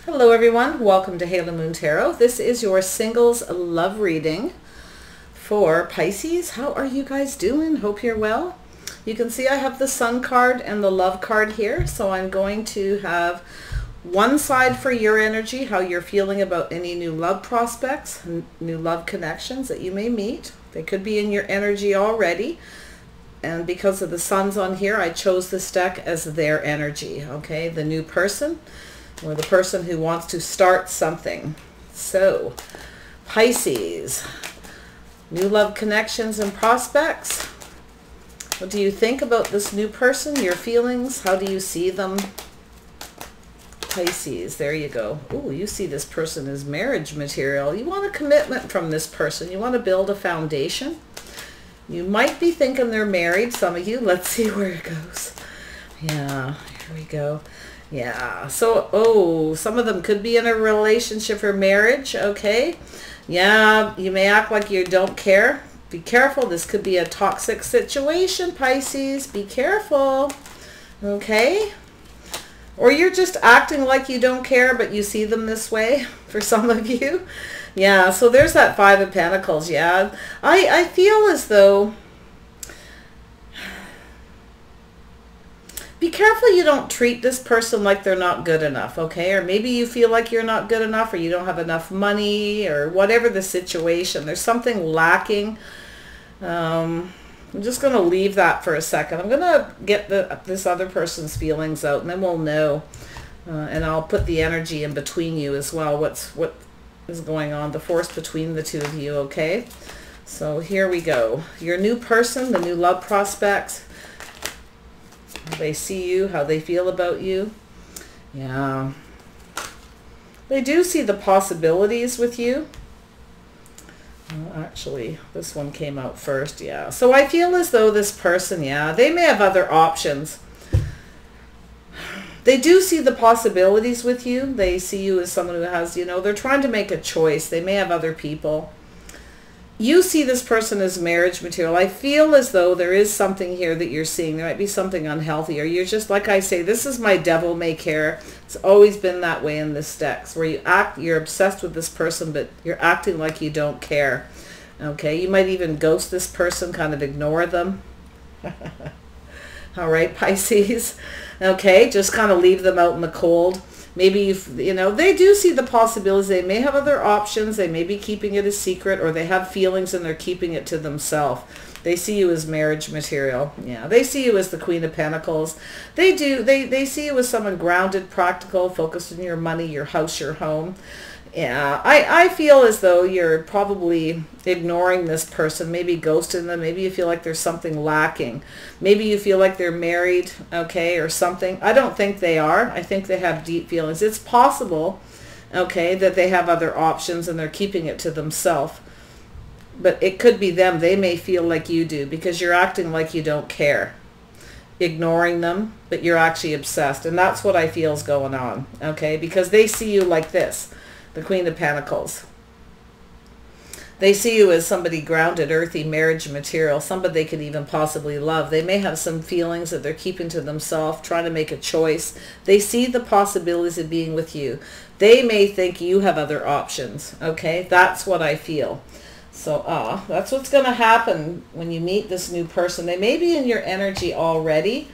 Hello everyone, welcome to Halo Moon Tarot. This is your singles love reading for Pisces. How are you guys doing? Hope you're well. You can see I have the Sun card and the Love card here, so I'm going to have one side for your energy, how you're feeling about any new love prospects, new love connections that you may meet. They could be in your energy already, and because of the Sun's on here, I chose this deck as their energy, okay? The new person, or the person who wants to start something. So, Pisces, new love connections and prospects. What do you think about this new person? Your feelings? How do you see them? Pisces, there you go. Ooh, you see this person as marriage material. You want a commitment from this person. You want to build a foundation. You might be thinking they're married, some of you. Let's see where it goes. Yeah, here we go. Yeah, so, oh, some of them could be in a relationship or marriage, okay? Yeah, you may act like you don't care. Be careful, this could be a toxic situation, Pisces. Be careful, okay? Or you're just acting like you don't care, but you see them this way for some of you. Yeah, so there's that Five of Pentacles, yeah. I feel as though... Be careful you don't treat this person like they're not good enough, okay? Or maybe you feel like you're not good enough, or you don't have enough money, or whatever the situation. There's something lacking. I'm just going to leave that for a second. I'm going to get this other person's feelings out, and then we'll know. And I'll put the energy in between you as well. What is going on, the force between the two of you, okay? So here we go. Your new person, the new love prospects. How they see you, how they feel about you. Yeah. They do see the possibilities with you. Well, actually, this one came out first, yeah. So I feel as though this person, yeah, they may have other options. They do see the possibilities with you. They see you as someone who has, you know, they're trying to make a choice. They may have other people. You see this person as marriage material. I feel as though there is something here that you're seeing. There might be something unhealthy, or you're just, like I say, this is my devil may care. It's always been that way in this deck, where you're obsessed with this person, but you're acting like you don't care. Okay, you might even ghost this person, kind of ignore them. All right, Pisces. Okay, just kind of leave them out in the cold. Maybe, you know, they do see the possibilities. They may have other options. They may be keeping it a secret, or they have feelings and they're keeping it to themselves. They see you as marriage material. Yeah, they see you as the Queen of Pentacles. They do. They see you as someone grounded, practical, focused on your money, your house, your home. Yeah, I feel as though you're probably ignoring this person, maybe ghosting them. Maybe you feel like there's something lacking. Maybe you feel like they're married, okay, or something. I don't think they are. I think they have deep feelings. It's possible, okay, that they have other options and they're keeping it to themselves. But it could be them. They may feel like you do, because you're acting like you don't care. Ignoring them, but you're actually obsessed. And that's what I feel is going on, okay, because they see you like this. The Queen of Pentacles. They see you as somebody grounded, earthy, marriage material, somebody they could even possibly love. They may have some feelings that they're keeping to themselves, trying to make a choice. They see the possibilities of being with you. They may think you have other options, okay? That's what I feel. So, that's what's going to happen when you meet this new person. They may be in your energy already,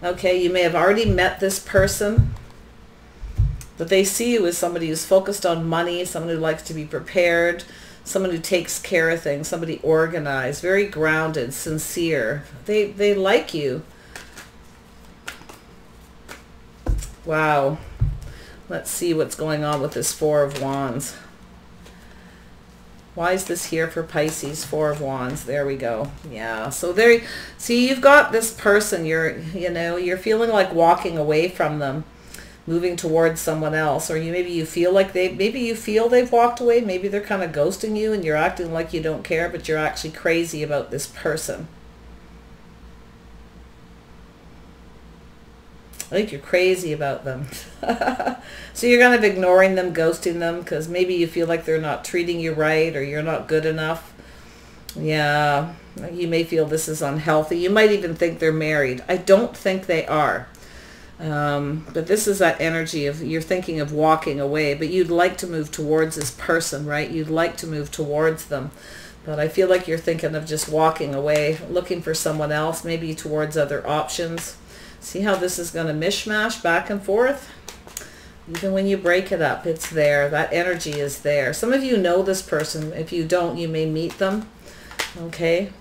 okay? You may have already met this person. But they see you as somebody who's focused on money, someone who likes to be prepared, someone who takes care of things, somebody organized, very grounded, sincere. They like you. Wow. Let's see what's going on with this Four of Wands. Why is this here for Pisces? Four of Wands. There we go. Yeah. So there, see, you've got this person. You're feeling like walking away from them, moving towards someone else, or maybe you feel like they've walked away. Maybe they're kind of ghosting you and you're acting like you don't care, but you're actually crazy about this person. I think you're crazy about them. So you're kind of ignoring them, ghosting them, because maybe you feel like they're not treating you right, or you're not good enough. Yeah, you may feel this is unhealthy. You might even think they're married. I don't think they are. But this is that energy of you're thinking of walking away, but you'd like to move towards this person, right? You'd like to move towards them. But I feel like you're thinking of just walking away, looking for someone else, maybe towards other options. See how this is going to mishmash back and forth? Even when you break it up, it's there. That energy is there. Some of you know this person. If you don't, you may meet them. Okay.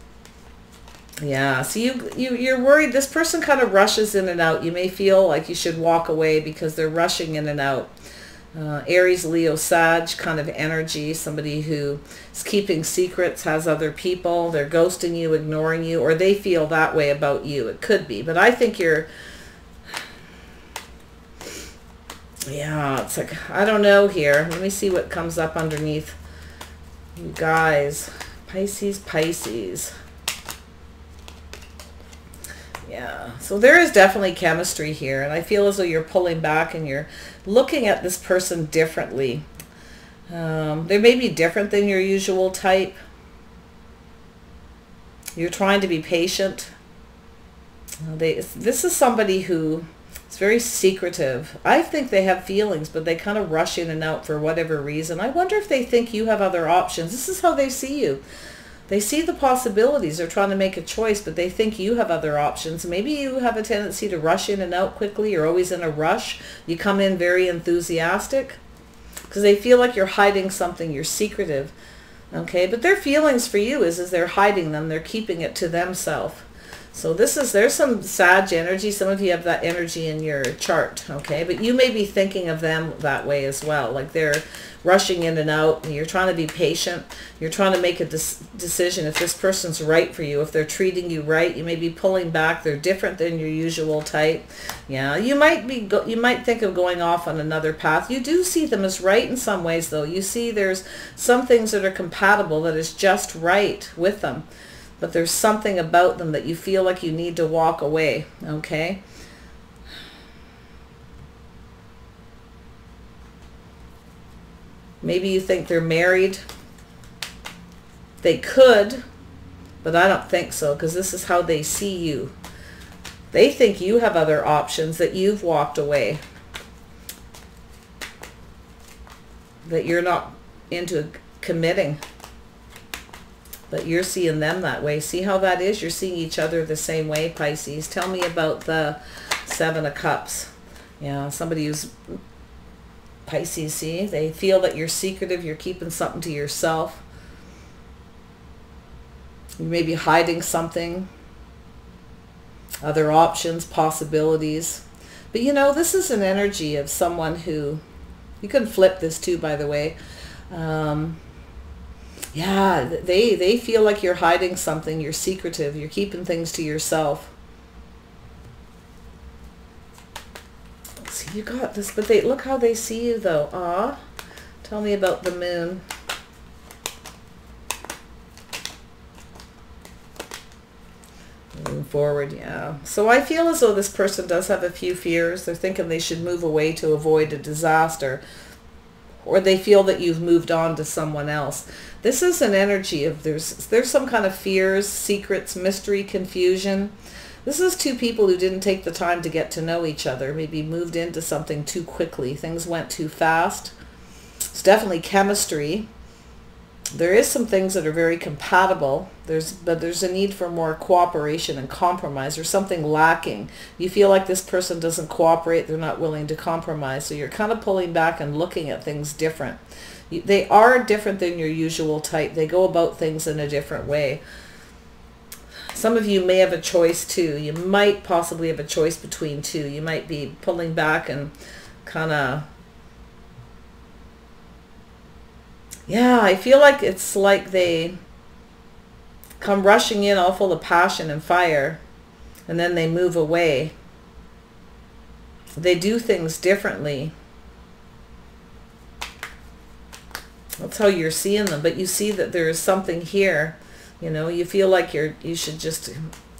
Yeah, so you're worried. This person kind of rushes in and out. You may feel like you should walk away because they're rushing in and out. Aries, Leo, Sag kind of energy. Somebody who is keeping secrets, has other people. They're ghosting you, ignoring you, or they feel that way about you. It could be. But I think you're... Yeah, it's like, I don't know here. Let me see what comes up underneath. You guys, Pisces, Pisces. Yeah, so there is definitely chemistry here, and I feel as though you're pulling back and you're looking at this person differently. They may be different than your usual type. You're trying to be patient. This is somebody who is very secretive. I think they have feelings, but they kind of rush in and out for whatever reason. I wonder if they think you have other options. This is how they see you. They see the possibilities. They're trying to make a choice, but they think you have other options. Maybe you have a tendency to rush in and out quickly. You're always in a rush. You come in very enthusiastic because they feel like you're hiding something. You're secretive. Okay, but their feelings for you is they're hiding them. They're keeping it to themselves. So there's some Sag energy. Some of you have that energy in your chart, okay? But you may be thinking of them that way as well. Like they're rushing in and out. And you're trying to be patient. You're trying to make a decision if this person's right for you. If they're treating you right, you may be pulling back. They're different than your usual type. Yeah, you might think of going off on another path. You do see them as right in some ways, though. You see there's some things that are compatible, that is just right with them. But there's something about them that you feel like you need to walk away, okay? Maybe you think they're married. They could, but I don't think so, because this is how they see you. They think you have other options, that you've walked away, that you're not into committing. But you're seeing them that way. See how that is? You're seeing each other the same way, Pisces. Tell me about the Seven of Cups. Yeah, somebody who's Pisces, see? They feel that you're secretive. You're keeping something to yourself. You may be hiding something. Other options, possibilities. But you know, this is an energy of someone who... You can flip this too, by the way. Yeah, they feel like you're hiding something. You're secretive. You're keeping things to yourself. See, you got this. But look how they see you, though. Ah, tell me about the moon. Moving forward, yeah. So I feel as though this person does have a few fears. They're thinking they should move away to avoid a disaster. Or they feel that you've moved on to someone else. This is an energy of there's some kind of fears, secrets, mystery, confusion. This is two people who didn't take the time to get to know each other. Maybe moved into something too quickly. Things went too fast. It's definitely chemistry. There is some things that are very compatible. But there's a need for more cooperation and compromise. There's something lacking. You feel like this person doesn't cooperate. They're not willing to compromise. So you're kind of pulling back and looking at things different. They are different than your usual type. They go about things in a different way. Some of you may have a choice too. You might possibly have a choice between two. You might be pulling back and kind of... Yeah, I feel like it's like they come rushing in all full of passion and fire, and then they move away. They do things differently. That's how you're seeing them, but you see that there is something here. You know, you feel like you should just,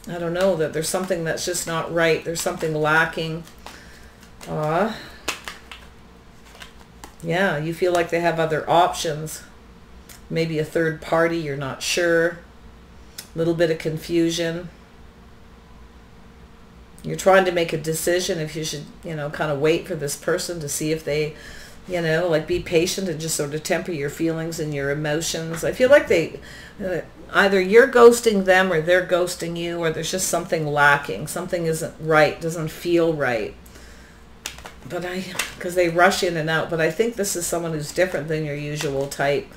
I don't know, that there's something that's just not right. There's something lacking. Yeah, you feel like they have other options. Maybe a third party, you're not sure. A little bit of confusion. You're trying to make a decision if you should, you know, kind of wait for this person to see if they, you know, like be patient and just sort of temper your feelings and your emotions. I feel like they, either you're ghosting them or they're ghosting you, or there's just something lacking. Something isn't right, doesn't feel right. But because they rush in and out. But I think this is someone who's different than your usual type.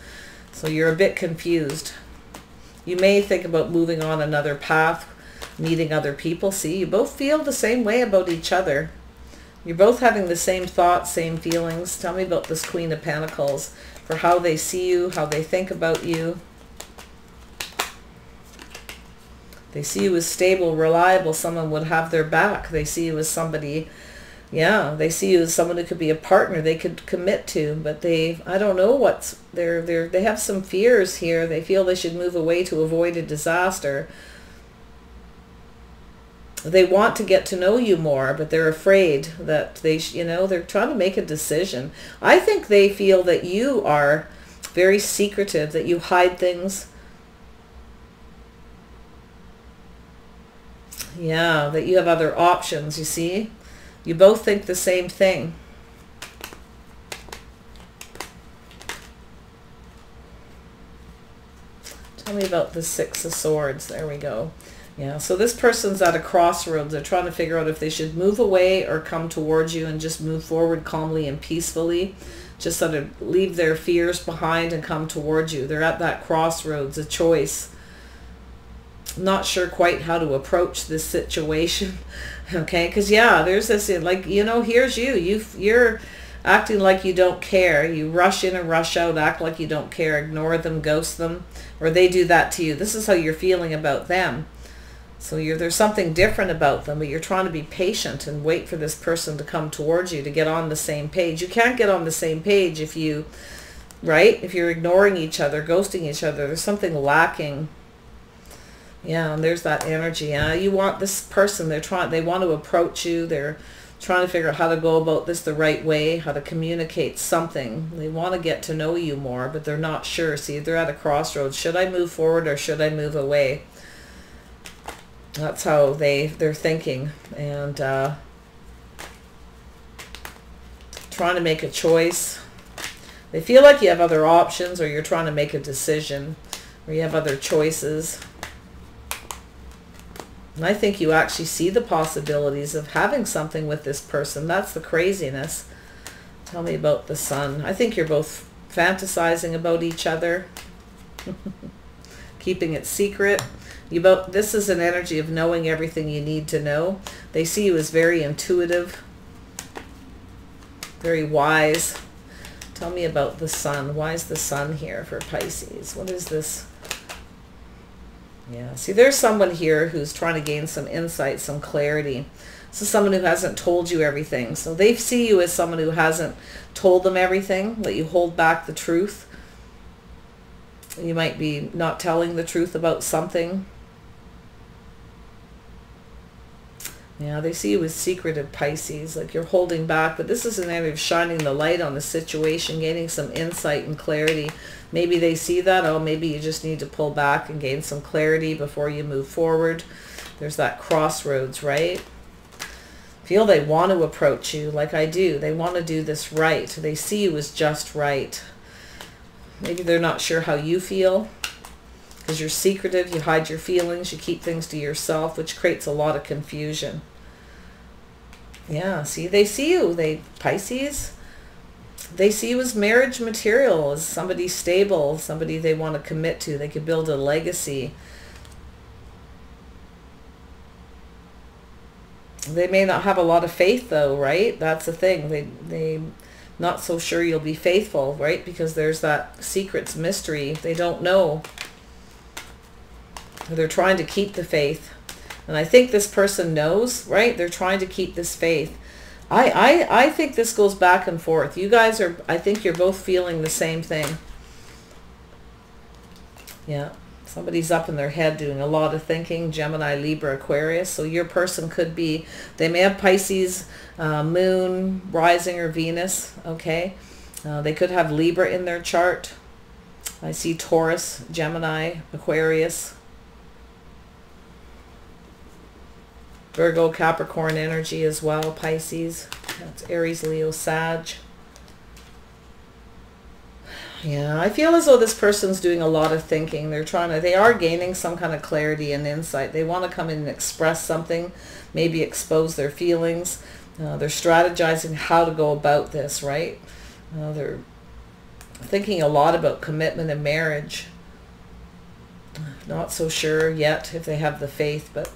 So you're a bit confused. You may think about moving on another path, meeting other people. See, you both feel the same way about each other. You're both having the same thoughts, same feelings. Tell me about this Queen of Pentacles, for how they see you, how they think about you. They see you as stable, reliable, someone would have their back. They see you as somebody, yeah, they see you as someone who could be a partner they could commit to, but I don't know what's, they have some fears here. They feel they should move away to avoid a disaster. They want to get to know you more, but they're afraid that you know, they're trying to make a decision. I think they feel that you are very secretive, that you hide things. Yeah, that you have other options, you see? You both think the same thing. Tell me about the Six of Swords. There we go. Yeah, so this person's at a crossroads. They're trying to figure out if they should move away or come towards you and just move forward calmly and peacefully. Just sort of leave their fears behind and come towards you. They're at that crossroads, a choice. Not sure quite how to approach this situation. Okay, because yeah, there's this, like, you know, here's you're acting like you don't care. You rush in and rush out, act like you don't care, ignore them, ghost them, or they do that to you. This is how you're feeling about them. So there's something different about them, but you're trying to be patient and wait for this person to come towards you to get on the same page. You can't get on the same page if you, right? If you're ignoring each other, ghosting each other, there's something lacking. Yeah, and there's that energy. Yeah, you want this person, they want to approach you. They're trying to figure out how to go about this the right way, how to communicate something. They want to get to know you more, but they're not sure. See, they're at a crossroads. Should I move forward or should I move away? That's how they're thinking, and trying to make a choice. They feel like you have other options, or you're trying to make a decision, or you have other choices. And I think you actually see the possibilities of having something with this person. That's the craziness. Tell me about the Sun. I think you're both fantasizing about each other, keeping it secret. This is an energy of knowing everything you need to know. They see you as very intuitive, very wise. Tell me about the Sun. Why is the Sun here for Pisces? What is this? Yeah, see, there's someone here who's trying to gain some insight, some clarity. This is someone who hasn't told you everything. So they see you as someone who hasn't told them everything, that you hold back the truth. You might be not telling the truth about something. Yeah, they see you as secretive, Pisces, like you're holding back. But this is an area of shining the light on the situation, gaining some insight and clarity. Maybe they see that. Oh, maybe you just need to pull back and gain some clarity before you move forward. There's that crossroads, right? Feel they want to approach you like I do. They want to do this right. They see you as just right. Maybe they're not sure how you feel because you're secretive. You hide your feelings. You keep things to yourself, which creates a lot of confusion. Yeah, see, they see you. Pisces, they see you as marriage material, as somebody stable, somebody they want to commit to. They could build a legacy. They may not have a lot of faith, though, right? That's the thing. They not so sure you'll be faithful, right? Because there's that secrets, mystery. They don't know. They're trying to keep the faith. And I think this person knows, right? They're trying to keep this faith. I think this goes back and forth. You guys are, I think you're both feeling the same thing. Yeah. Somebody's up in their head doing a lot of thinking. Gemini, Libra, Aquarius. So your person could be, they may have Pisces, Moon, Rising, or Venus. Okay. They could have Libra in their chart. I see Taurus, Gemini, Aquarius. Virgo, Capricorn energy as well, Pisces. That's Aries, Leo, Sag. Yeah, I feel as though this person's doing a lot of thinking. They are gaining some kind of clarity and insight. They want to come in and express something, maybe expose their feelings. They're strategizing how to go about this, right? They're thinking a lot about commitment and marriage. Not so sure yet if they have the faith, but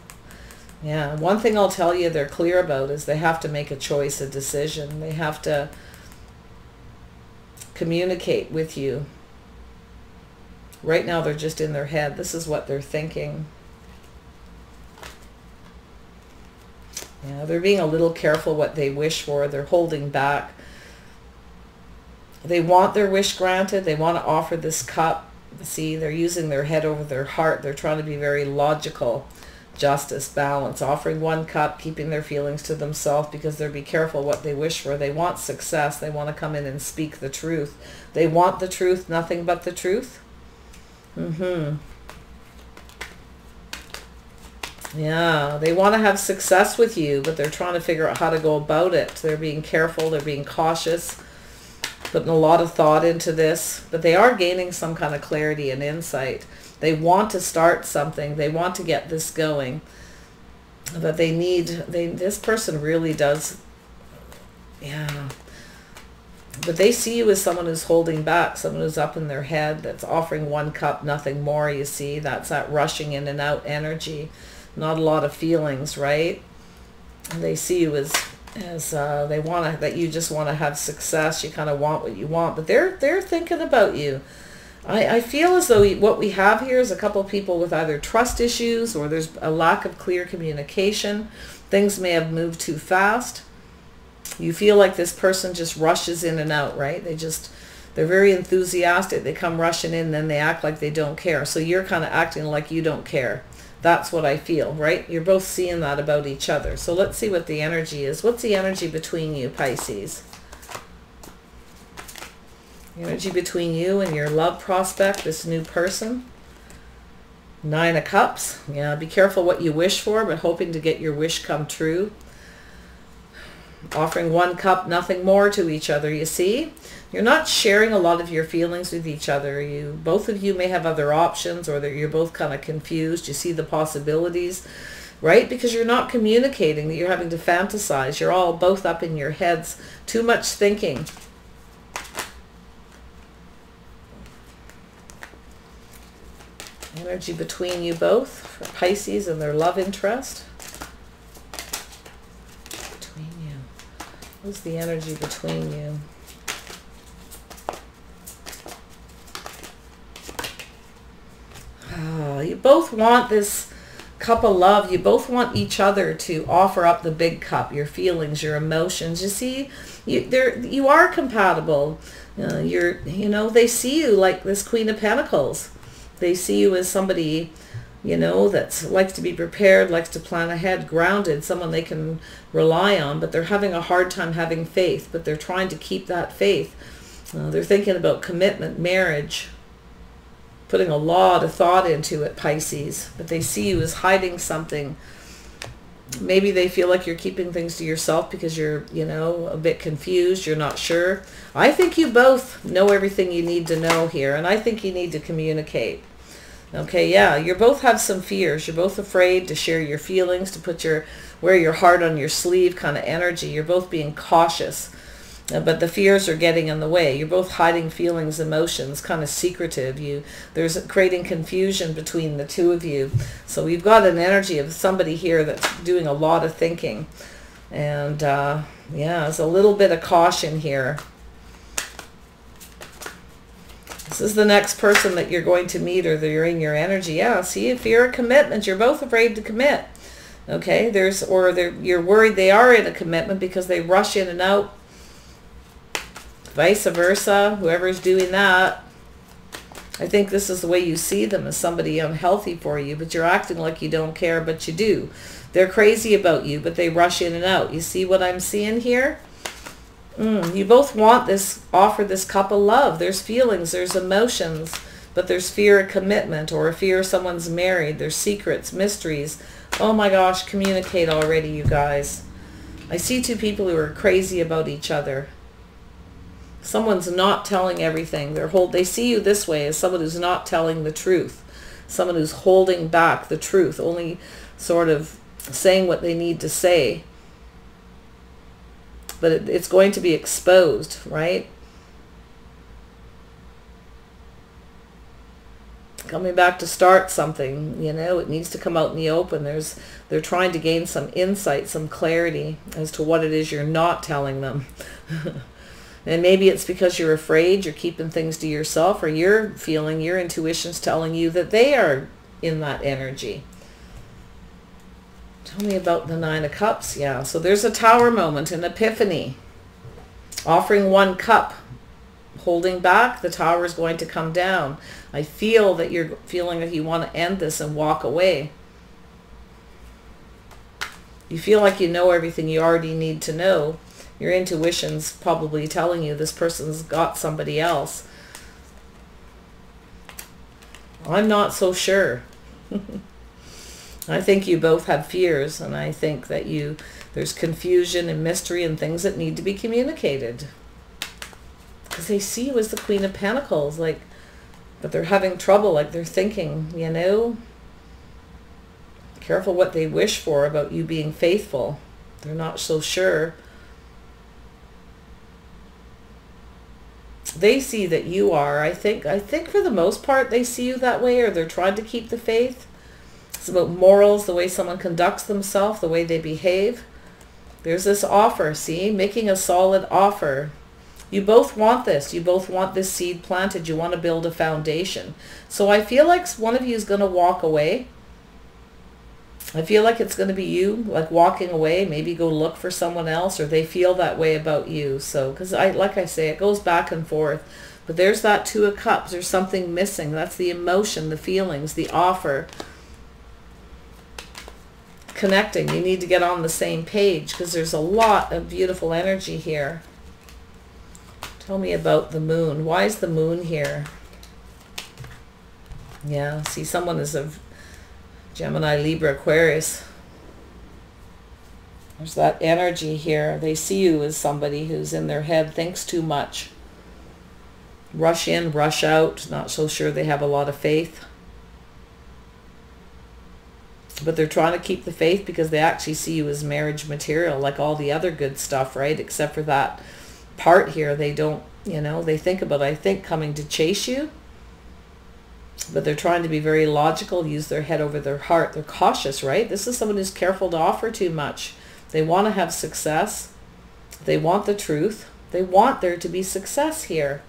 yeah, one thing I'll tell you they're clear about is they have to make a choice, a decision. They have to communicate with you. Right now they're just in their head. This is what they're thinking. Yeah, they're being a little careful what they wish for. They're holding back. They want their wish granted. They want to offer this cup. See, they're using their head over their heart. They're trying to be very logical. Justice, balance, offering one cup, keeping their feelings to themselves because they're be careful what they wish for. They want success. They want to come in and speak the truth. They want the truth, nothing but the truth. Yeah, they want to have success with you, but they're trying to figure out how to go about it. They're being careful. They're being cautious, putting a lot of thought into this, but they are gaining some kind of clarity and insight. They want to start something. They want to get this going. But this person really does, yeah. But they see you as someone who's holding back, someone who's up in their head, that's offering one cup, nothing more, you see. That's that rushing in and out energy. Not a lot of feelings, right? And they see you as they want that you just want to have success. You kind of want what you want, but they're thinking about you. I feel as though what we have here is a couple of people with either trust issues or there's a lack of clear communication. Things may have moved too fast. You feel like this person just rushes in and out, right? They're very enthusiastic. They come rushing in, then they act like they don't care. So you're kind of acting like you don't care. That's what I feel, right? You're both seeing that about each other. So let's see what the energy is. What's the energy between you, Pisces? Energy between you and your love prospect, this new person. 9 of Cups. Yeah, be careful what you wish for, but hoping to get your wish come true. Offering one cup, nothing more to each other, you see? You're not sharing a lot of your feelings with each other. Both of you may have other options, or that you're both kind of confused. You see the possibilities, right? Because you're not communicating, that you're having to fantasize. You're all both up in your heads. Too much thinking. Energy between you both, for Pisces and their love interest. Between you. What's the energy between you? Oh, you both want this cup of love. You both want each other to offer up the big cup, your feelings, your emotions. You see, you are compatible. They see you like this Queen of Pentacles. They see you as somebody, that likes to be prepared, likes to plan ahead, grounded, someone they can rely on, but they're having a hard time having faith, but they're trying to keep that faith. They're thinking about commitment, marriage, putting a lot of thought into it, Pisces, but they see you as hiding something. Maybe they feel like you're keeping things to yourself because you're, a bit confused. You're not sure. I think you both know everything you need to know here, and I think you need to communicate. Okay, yeah, you both have some fears. You're both afraid to share your feelings, to wear your heart on your sleeve kind of energy. You're both being cautious, but the fears are getting in the way. You're both hiding feelings, emotions, kind of secretive. There's creating confusion between the two of you. So we've got an energy of somebody here that's doing a lot of thinking. And yeah, there's a little bit of caution here. This is the next person that you're going to meet, or they're in your energy. Yeah, see, if you're a commitment, you're both afraid to commit. Okay, you're worried they are in a commitment because they rush in and out. Vice versa, whoever's doing that. I think this is the way you see them, as somebody unhealthy for you, but you're acting like you don't care, but you do. They're crazy about you, but they rush in and out. You see what I'm seeing here? You both want offer this cup of love. There's feelings, there's emotions, but there's fear of commitment, or a fear someone's married. There's secrets, mysteries, Oh my gosh, communicate already, you guys. I see two people who are crazy about each other. Someone's not telling everything. They see you this way as someone who's not telling the truth. Someone who's holding back the truth, only sort of saying what they need to say. But it's going to be exposed, right? Coming back to start something, you know, it needs to come out in the open. They're trying to gain some insight, some clarity as to what it is you're not telling them. And maybe it's because you're afraid, you're keeping things to yourself, or you're feeling your intuition's telling you that they are in that energy. Tell me about the Nine of Cups. Yeah, so there's a Tower moment, an epiphany. Offering one cup, holding back, the Tower is going to come down. I feel that you're feeling that you want to end this and walk away. You feel like you know everything you already need to know. Your intuition's probably telling you this person's got somebody else. I'm not so sure. I think you both have fears, and I think that there's confusion and mystery and things that need to be communicated. Because they see you as the Queen of Pentacles, like, but they're having trouble, like they're thinking, you know, careful what they wish for about you being faithful. They're not so sure. They see that you are, I think for the most part they see you that way, or they're trying to keep the faith. It's about morals, the way someone conducts themselves, the way they behave. There's this offer, see, making a solid offer. You both want this. You both want this seed planted. You want to build a foundation. So I feel like one of you is going to walk away. I feel like it's going to be you, like walking away, maybe go look for someone else, or they feel that way about you. So, because like I say, it goes back and forth. But there's that Two of Cups. There's something missing. That's the emotion, the feelings, the offer. Connecting. You need to get on the same page because there's a lot of beautiful energy here. Tell me about the Moon. Why is the Moon here? Yeah, see, someone is a Gemini, Libra, Aquarius. There's that energy here. They see you as somebody who's in their head, thinks too much. Rush in, rush out. Not so sure they have a lot of faith. But they're trying to keep the faith because they actually see you as marriage material, like all the other good stuff, right? Except for that part here. They don't, you know, they think about, I think, coming to chase you. But they're trying to be very logical, use their head over their heart. They're cautious, right? This is someone who's careful to offer too much. They want to have success. They want the truth. They want there to be success here.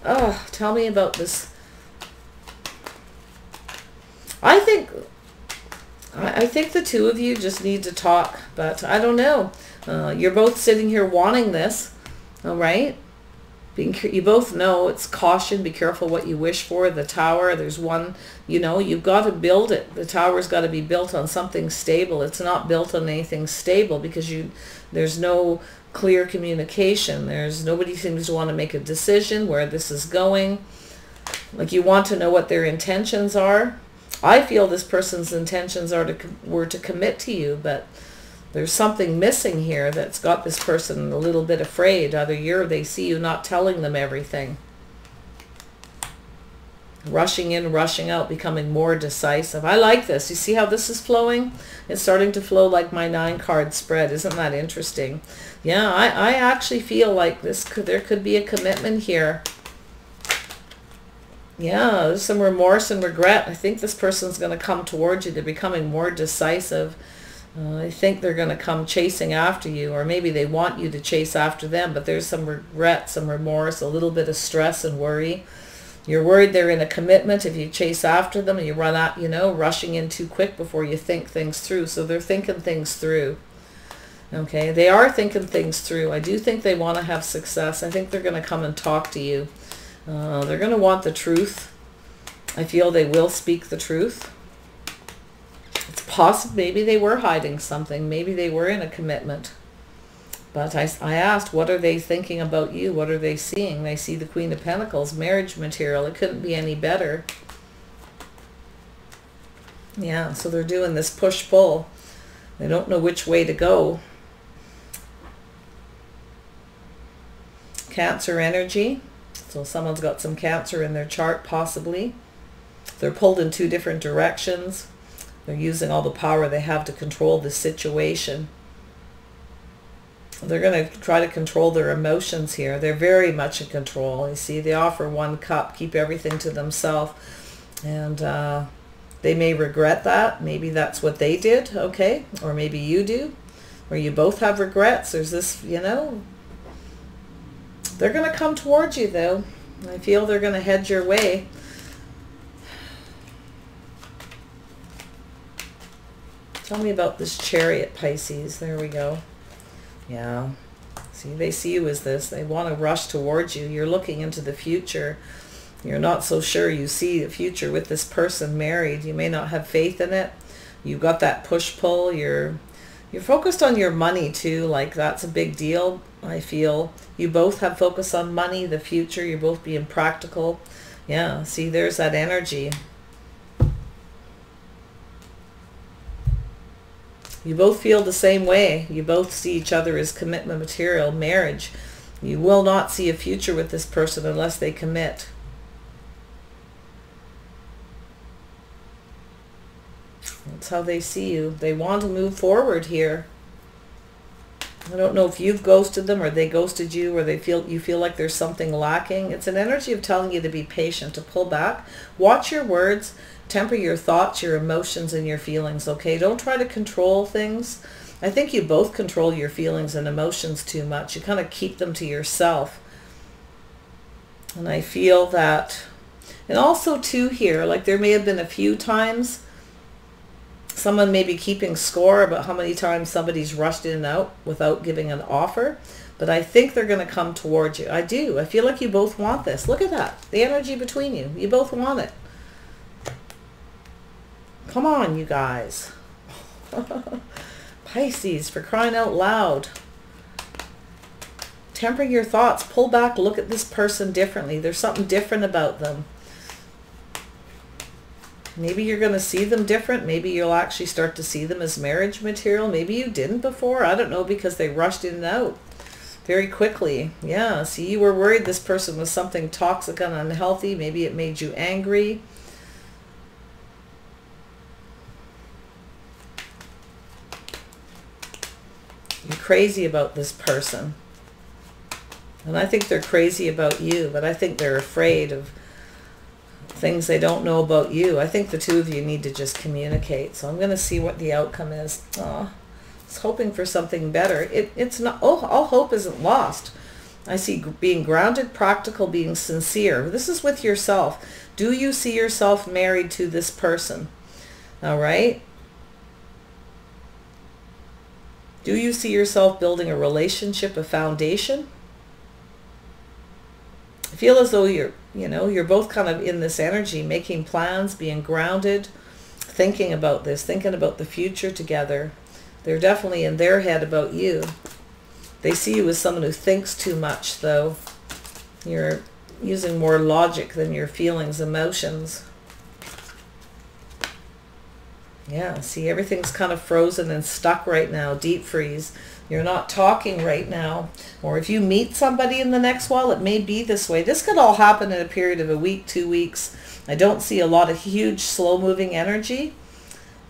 Oh, tell me about this. I think the two of you just need to talk, but I don't know. You're both sitting here wanting this, all right? You both know it's caution. Be careful what you wish for. The Tower, there's one, you know, you've got to build it. The Tower's got to be built on something stable. It's not built on anything stable because there's no clear communication. Nobody seems to want to make a decision where this is going. Like, you want to know what their intentions are. I feel this person's intentions were to commit to you, but there's something missing here that's got this person a little bit afraid. Either they see you not telling them everything. Rushing in, rushing out, becoming more decisive. I like this. You see how this is flowing? It's starting to flow like my 9-card spread. Isn't that interesting? Yeah, I actually feel like there could be a commitment here. Yeah, there's some remorse and regret. I think this person's going to come towards you. They're becoming more decisive. I think they're going to come chasing after you, or maybe they want you to chase after them, but there's some regret, some remorse, a little bit of stress and worry. You're worried they're in a commitment if you chase after them and you run out, you know, rushing in too quick before you think things through. So they're thinking things through. Okay, they are thinking things through. I do think they want to have success. I think they're going to come and talk to you. They're going to want the truth. I feel they will speak the truth. It's possible maybe they were hiding something. Maybe they were in a commitment. But I asked, what are they thinking about you? What are they seeing? They see the Queen of Pentacles, marriage material. It couldn't be any better. Yeah, so they're doing this push-pull. They don't know which way to go. Cancer energy. So someone's got some Cancer in their chart, possibly. They're pulled in 2 different directions. They're using all the power they have to control the situation. They're going to try to control their emotions here. They're very much in control. You see, they offer 1 cup, keep everything to themselves. And they may regret that. Maybe that's what they did, okay? Or maybe you do. Or you both have regrets. There's this, you know. They're going to come towards you, though. I feel they're going to head your way. Tell me about this Chariot, Pisces. There we go. Yeah. See, they see you as this. They want to rush towards you. You're looking into the future. You're not so sure you see the future with this person married. You may not have faith in it. You've got that push-pull. You're focused on your money, too. Like, that's a big deal, I feel. You both have focus on money, the future. You're both being practical. Yeah, see, there's that energy. You both feel the same way. You both see each other as commitment material, marriage. You will not see a future with this person unless they commit. That's how they see you. They want to move forward here. I don't know if you've ghosted them or they ghosted you, or you feel like there's something lacking. It's an energy of telling you to be patient, to pull back. Watch your words. Temper your thoughts, your emotions, and your feelings, okay? Don't try to control things. I think you both control your feelings and emotions too much. You kind of keep them to yourself. And I feel that, and also too here, like there may have been a few times someone may be keeping score about how many times somebody's rushed in and out without giving an offer. But I think they're going to come towards you. I do. I feel like you both want this. Look at that. The energy between you. You both want it. Come on, you guys. Pisces, for crying out loud. Temper your thoughts. Pull back. Look at this person differently. There's something different about them. Maybe you're going to see them different. Maybe you'll actually start to see them as marriage material. Maybe you didn't before. I don't know, because they rushed in and out very quickly. Yeah, see, you were worried this person was something toxic and unhealthy. Maybe it made you angry. You're crazy about this person. And I think they're crazy about you, but I think they're afraid of things they don't know about you. I think the 2 of you need to just communicate. So I'm going to see what the outcome is. Oh, I was hoping for something better. It's not, oh, all hope isn't lost. I see being grounded, practical, being sincere. This is with yourself. Do you see yourself married to this person? All right. Do you see yourself building a relationship, a foundation? I feel as though you're both kind of in this energy, making plans, being grounded, thinking about this, thinking about the future together. They're definitely in their head about you. They see you as someone who thinks too much, though. You're using more logic than your feelings, emotions. Yeah, see, everything's kind of frozen and stuck right now, deep freeze. You're not talking right now. Or if you meet somebody in the next while, it may be this way. This could all happen in a period of a week, 2 weeks. I don't see a lot of huge, slow-moving energy.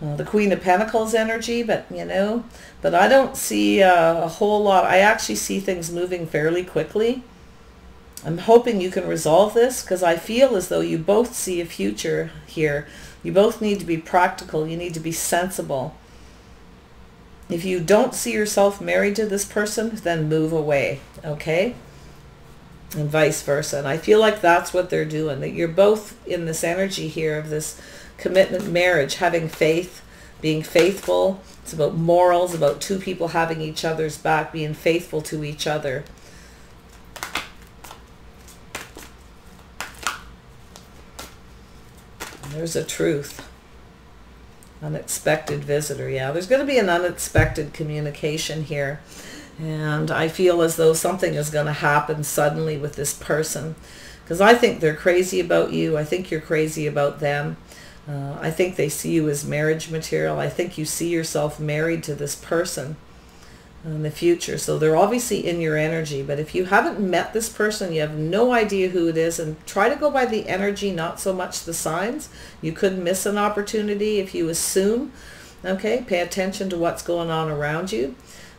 The Queen of Pentacles energy, but I don't see a whole lot. I actually see things moving fairly quickly. I'm hoping you can resolve this, because I feel as though you both see a future here. You both need to be practical. You need to be sensible. If you don't see yourself married to this person, then move away, okay? And vice versa. And I feel like that's what they're doing, that you're both in this energy here of this commitment marriage, having faith, being faithful. It's about morals, about 2 people having each other's back, being faithful to each other. There's a truth. Unexpected visitor. Yeah, there's going to be an unexpected communication here. And I feel as though something is going to happen suddenly with this person. Because I think they're crazy about you. I think you're crazy about them. I think they see you as marriage material. I think you see yourself married to this person in the future. So they're obviously in your energy. But if you haven't met this person, you have no idea who it is, and try to go by the energy, not so much the signs. You could miss an opportunity if you assume. Okay, pay attention to what's going on around you.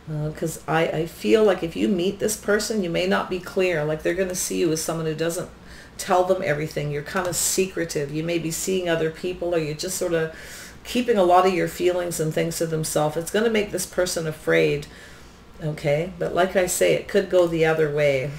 Because I feel like if you meet this person, you may not be clear. Like they're going to see you as someone who doesn't tell them everything. You're kind of secretive. You may be seeing other people, or you're just sort of keeping a lot of your feelings and things to themselves. It's going to make this person afraid. Okay, but like I say, it could go the other way.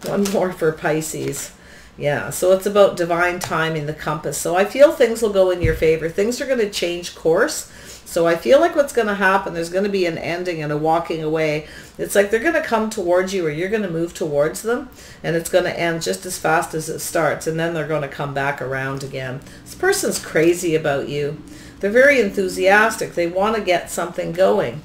One more for Pisces. Yeah, so it's about divine timing, the compass. So I feel things will go in your favor. Things are going to change course. So I feel like what's going to happen, there's going to be an ending and a walking away. It's like they're going to come towards you, or you're going to move towards them, and it's going to end just as fast as it starts, and then they're going to come back around again. This person's crazy about you. They're very enthusiastic. They want to get something going.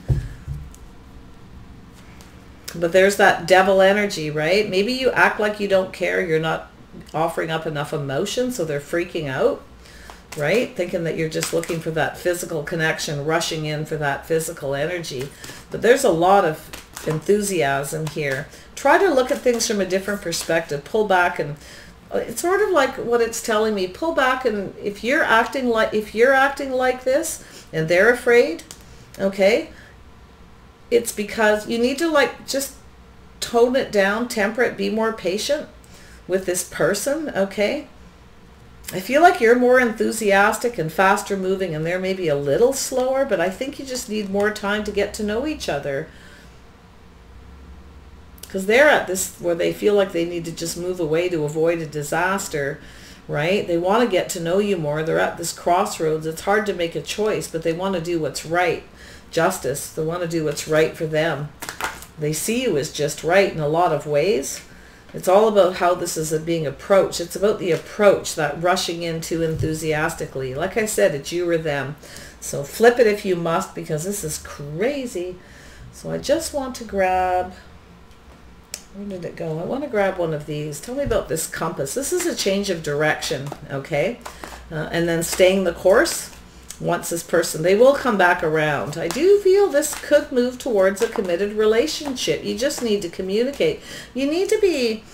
But there's that devil energy, right? Maybe you act like you don't care. You're not offering up enough emotion, so they're freaking out, right? Thinking that you're just looking for that physical connection, rushing in for that physical energy. But there's a lot of enthusiasm here. Try to look at things from a different perspective. Pull back, and it's sort of like what it's telling me. Pull back, and if you're acting like this and they're afraid, okay, it's because you need to like just tone it down, temper it, be more patient with this person, okay? I feel like you're more enthusiastic and faster moving, and they're maybe a little slower, but I think you just need more time to get to know each other. Because they're at this where they feel like they need to just move away to avoid a disaster, right? They want to get to know you more. They're at this crossroads. It's hard to make a choice, but they want to do what's right. Justice. They want to do what's right for them. They see you as just right in a lot of ways. It's all about how this is being approached. It's about the approach, that rushing in too enthusiastically. Like I said, it's you or them. So flip it if you must, because this is crazy. So I just want to grab, where did it go? I want to grab one of these. Tell me about this compass. This is a change of direction, okay? And then staying the course. Once this person, they will come back around. I do feel this could move towards a committed relationship. You just need to communicate. You need to be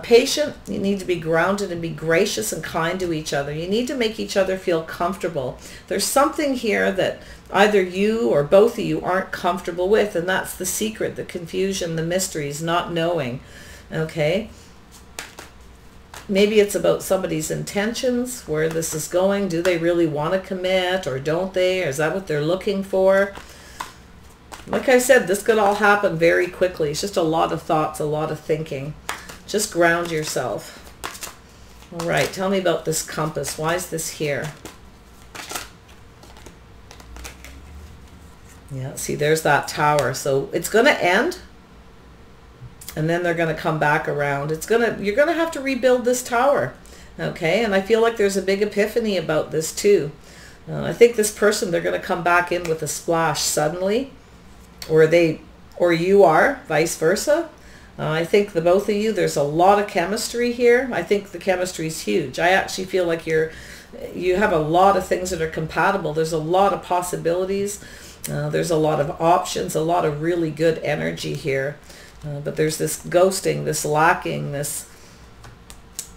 patient. You need to be grounded and be gracious and kind to each other. You need to make each other feel comfortable. There's something here that either you or both of you aren't comfortable with, and that's the secret, the confusion, the mysteries, not knowing. Okay? Maybe it's about somebody's intentions, where this is going. Do they really want to commit, or don't they? Or is that what they're looking for? Like I said, this could all happen very quickly. It's just a lot of thoughts, a lot of thinking. Just ground yourself. All right, tell me about this compass. Why is this here? Yeah, see, there's that tower. So it's going to end. And then they're going to come back around. You're going to have to rebuild this tower. Okay, and I feel like there's a big epiphany about this too. I think this person, they're going to come back in with a splash suddenly. Or you are, vice versa. I think the both of you, there's a lot of chemistry here. I think the chemistry is huge. I actually feel like you have a lot of things that are compatible. There's a lot of possibilities. There's a lot of options, a lot of really good energy here. But there's this ghosting, this lacking, this,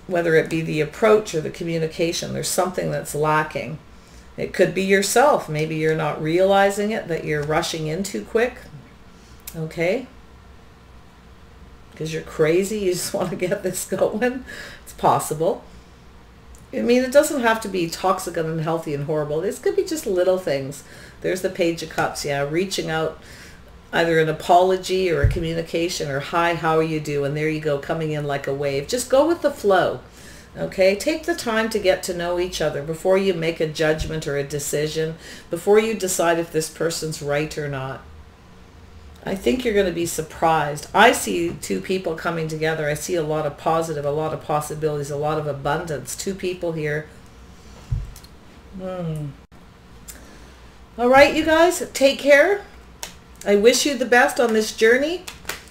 whether it be the approach or the communication, there's something that's lacking. It could be yourself. Maybe you're not realizing it, that you're rushing in too quick. Okay? Because you're crazy. You just want to get this going. It's possible. I mean, it doesn't have to be toxic and unhealthy and horrible. This could be just little things. There's the Page of Cups. Yeah, reaching out. Either an apology or a communication, or hi, how are you doing? There you go, coming in like a wave. Just go with the flow, okay? Take the time to get to know each other before you make a judgment or a decision, before you decide if this person's right or not. I think you're going to be surprised. I see two people coming together. I see a lot of positive, a lot of possibilities, a lot of abundance. Two people here. All right, you guys, take care. I wish you the best on this journey.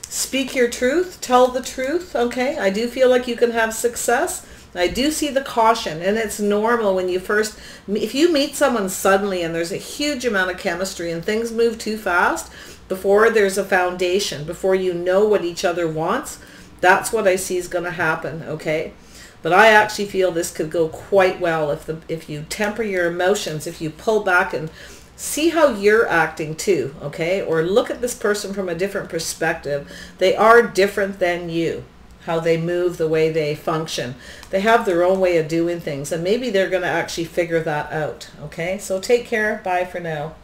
Speak your truth. Tell the truth, okay? I do feel like you can have success. I do see the caution, and it's normal when you first, if you meet someone suddenly and there's a huge amount of chemistry and things move too fast, before there's a foundation, before you know what each other wants, that's what I see is going to happen, okay? But I actually feel this could go quite well if you temper your emotions, if you pull back and see how you're acting too, okay? Or look at this person from a different perspective. They are different than you, how they move, the way they function. They have their own way of doing things, and maybe they're going to actually figure that out, okay? So take care. Bye for now.